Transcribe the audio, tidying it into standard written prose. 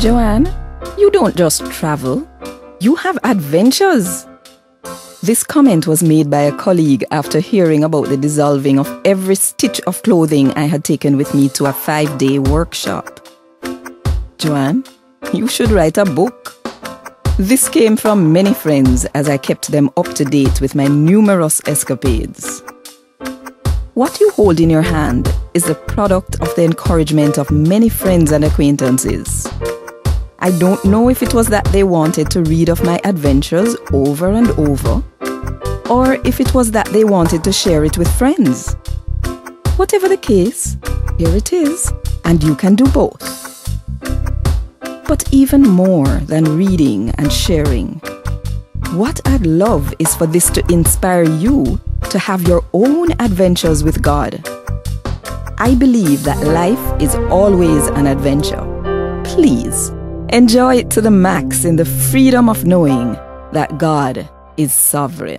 Joanne, you don't just travel, you have adventures. This comment was made by a colleague after hearing about the dissolving of every stitch of clothing I had taken with me to a 5-day workshop. Joanne, you should write a book. This came from many friends as I kept them up to date with my numerous escapades. What you hold in your hand is the product of the encouragement of many friends and acquaintances. I don't know if it was that they wanted to read of my adventures over and over, or if it was that they wanted to share it with friends. Whatever the case, here it is, and you can do both. But even more than reading and sharing, what I'd love is for this to inspire you to have your own adventures with God. I believe that life is always an adventure. Please, enjoy it to the max in the freedom of knowing that God is sovereign.